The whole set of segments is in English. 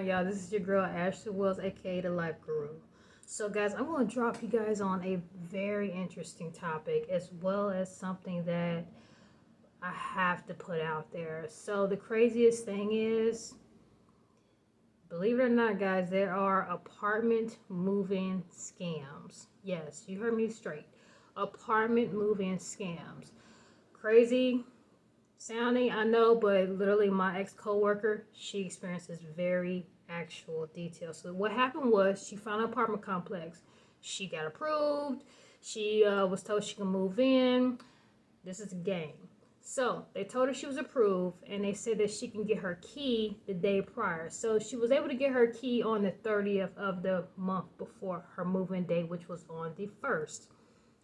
Y'all, this is your girl Ashley Wells, aka the Life Guru. So, guys, I'm going to drop you guys on a very interesting topic as well as something that I have to put out there. So, the craziest thing is, believe it or not, guys, there are apartment moving scams. Yes, you heard me straight. Apartment moving scams. Crazy sounding, I know, but literally my ex coworker, she experiences very actual details. So what happened was she found an apartment complex. She got approved. She was told she could move in. This is a game. So they told her she was approved, and they said that she can get her key the day prior. So she was able to get her key on the 30th of the month before her move-in date, which was on the 1st.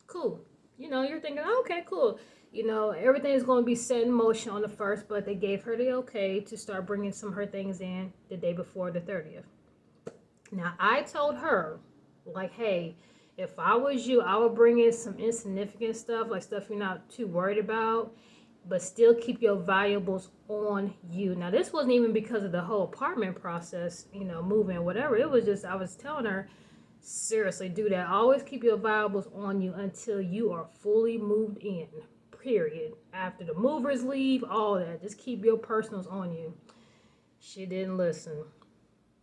Cool. You're thinking, oh, okay, cool. Everything is going to be set in motion on the 1st, but they gave her the okay to start bringing some of her things in the day before the 30th. Now, I told her, like, hey, if I was you, I would bring in some insignificant stuff, like stuff you're not too worried about, but still keep your valuables on you. Now, this wasn't even because of the whole apartment process, moving, whatever. It was just, I was telling her, seriously, do that. Always keep your valuables on you until you are fully moved in. Period. After the movers leave, all that. Just keep your personals on you. She didn't listen.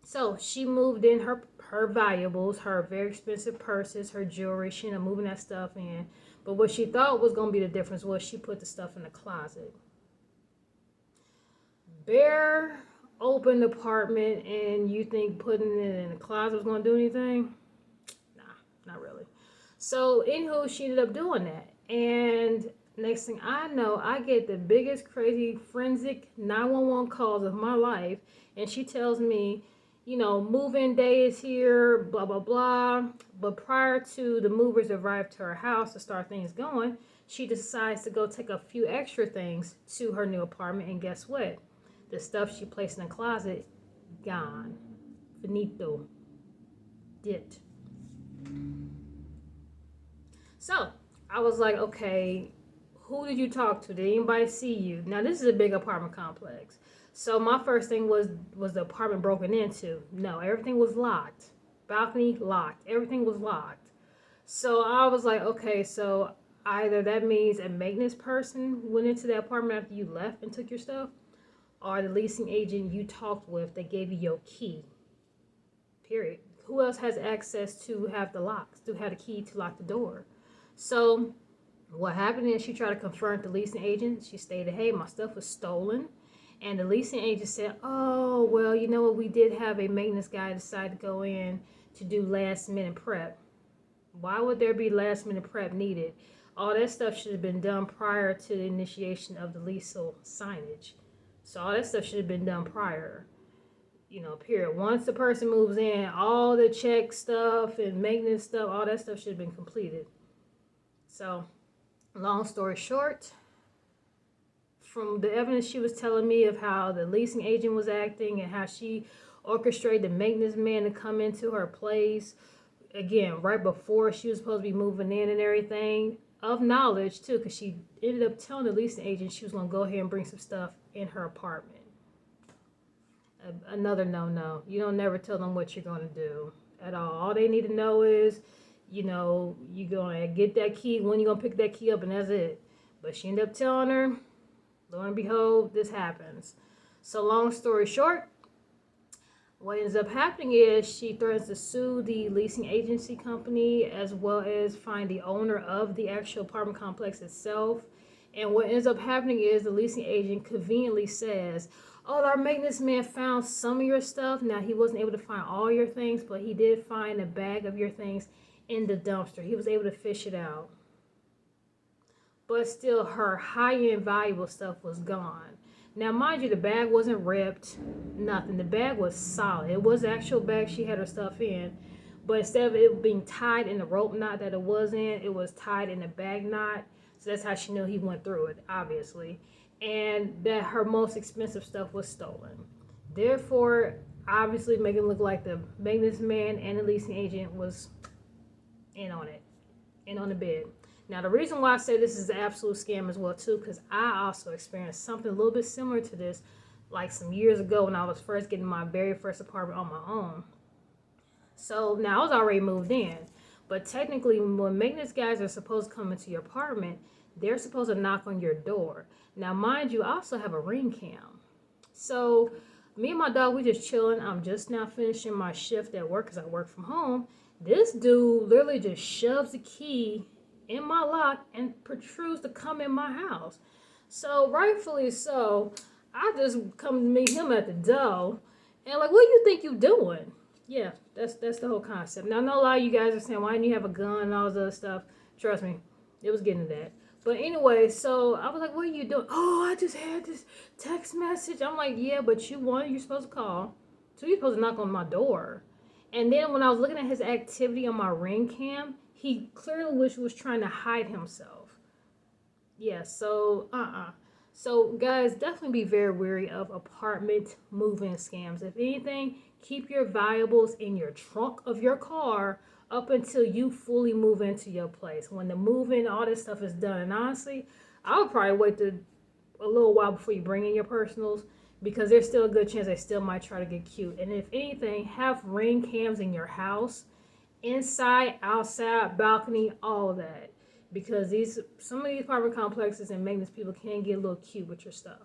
So she moved in her valuables, her very expensive purses, her jewelry. She ended up moving that stuff in. But what she thought was going to be the difference was she put the stuff in the closet. Bare open apartment, and you think putting it in the closet was going to do anything? Nah, not really. So, anywho, she ended up doing that. And next thing I know, I get the biggest, crazy, forensic 911 calls of my life. And she tells me, move-in day is here, blah, blah, blah. But prior to the movers arrive to her house to start things going, she decides to go take a few extra things to her new apartment. And guess what? The stuff she placed in the closet, gone. Finito. Dit. So I was like, okay, who did you talk to? Did anybody see you? Now this is a big apartment complex. So my first thing was the apartment broken into? No, everything was locked. Balcony locked. Everything was locked. So I was like, okay, so either that means a maintenance person went into the apartment after you left and took your stuff, or the leasing agent you talked with that gave you your key. Period. Who else has access to have the locks, to have the key to lock the door? So what happened is she tried to confront the leasing agent. She stated, hey, my stuff was stolen. And the leasing agent said, oh, well, you know what? We did have a maintenance guy decide to go in to do last minute prep. Why would there be last minute prep needed? All that stuff should have been done prior to the initiation of the leasehold signage. So all that stuff should have been done prior. Period. Once the person moves in, all the check stuff and maintenance stuff, all that stuff should have been completed. So, long story short, from the evidence she was telling me of how the leasing agent was acting and how she orchestrated the maintenance man to come into her place, again, right before she was supposed to be moving in and everything, of knowledge too, because she ended up telling the leasing agent she was going to go ahead and bring some stuff in her apartment. Another no. You don't never tell them what you're going to do at all. All they need to know is, you're going to get that key, when you're going to pick that key up, and that's it. But she ended up telling her, lo and behold, this happens. So long story short, what ends up happening is she threatens to sue the leasing agency company as well as find the owner of the actual apartment complex itself. And what ends up happening is the leasing agent conveniently says, oh, our maintenance man found some of your stuff. Now, he wasn't able to find all your things, but he did find a bag of your things in the dumpster. He was able to fish it out. But still, her high-end valuable stuff was gone. Now, mind you, the bag wasn't ripped, nothing. The bag was solid. It was the actual bag she had her stuff in. But instead of it being tied in the rope knot that it was in, it was tied in a bag knot. So that's how she knew he went through it, obviously. And that her most expensive stuff was stolen. Therefore, obviously making it look like the maintenance man and the leasing agent was in on it, in on the bid. Now, the reason why I say this is an absolute scam as well, too, because I also experienced something a little bit similar to this like some years ago when I was first getting my very first apartment on my own. So now I was already moved in. But technically, when maintenance guys are supposed to come into your apartment, they're supposed to knock on your door. Now, mind you, I also have a ring cam. So me and my dog, we just chilling. I'm just now finishing my shift at work because I work from home. This dude literally just shoves the key in my lock and protrudes to come in my house. So rightfully so, I just come to meet him at the door and like, what do you think you doing? Yeah, that's the whole concept. Now, no lie, you guys are saying, why didn't you have a gun and all this other stuff? Trust me, it was getting to that. But anyway, so I was like, what are you doing? Oh, I just had this text message. I'm like, yeah, but you're supposed to call. Two, you're supposed to knock on my door. And then when I was looking at his activity on my ring cam, he clearly was trying to hide himself. Yeah, so So guys, definitely be very wary of apartment move-in scams. If anything, keep your valuables in your trunk of your car up until you fully move into your place. When the move-in, all this stuff is done. And honestly, I would probably wait a little while before you bring in your personals because there's still a good chance they still might try to get cute. And if anything, have ring cams in your house, inside, outside, balcony, all of that. Because some of these apartment complexes and maintenance people can get a little cute with your stuff.